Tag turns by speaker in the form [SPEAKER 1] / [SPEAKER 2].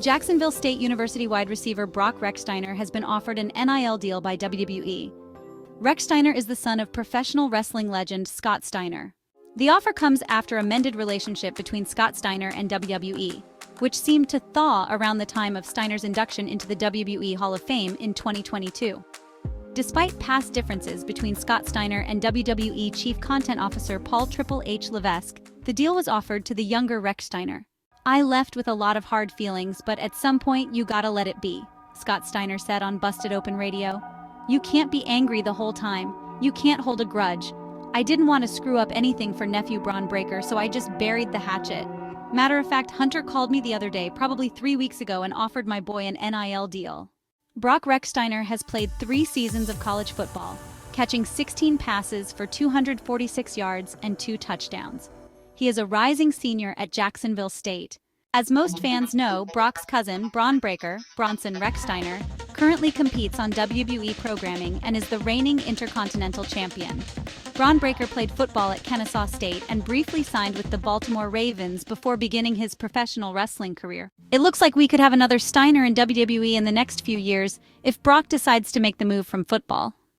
[SPEAKER 1] Jacksonville State University wide receiver Brock Steiner has been offered an NIL deal by WWE. Steiner is the son of professional wrestling legend Scott Steiner. The offer comes after a mended relationship between Scott Steiner and WWE, which seemed to thaw around the time of Steiner's induction into the WWE Hall of Fame in 2022. Despite past differences between Scott Steiner and WWE Chief Content Officer Paul Triple H Levesque, the deal was offered to the younger Steiner. "I left with a lot of hard feelings, but at some point you gotta let it be," Scott Steiner said on Busted Open Radio. "You can't be angry the whole time. You can't hold a grudge. I didn't want to screw up anything for nephew Braun Breaker, so I just buried the hatchet. Matter of fact, Hunter called me the other day, probably 3 weeks ago, and offered my boy an NIL deal." Brock Steiner has played 3 seasons of college football, catching 16 passes for 246 yards and 2 touchdowns. He is a rising senior at Jacksonville State. As most fans know, Brock's cousin, Braun Breaker, Bronson Steiner, currently competes on WWE programming and is the reigning Intercontinental Champion. Braun Breaker played football at Kennesaw State and briefly signed with the Baltimore Ravens before beginning his professional wrestling career. It looks like we could have another Steiner in WWE in the next few years if Brock decides to make the move from football.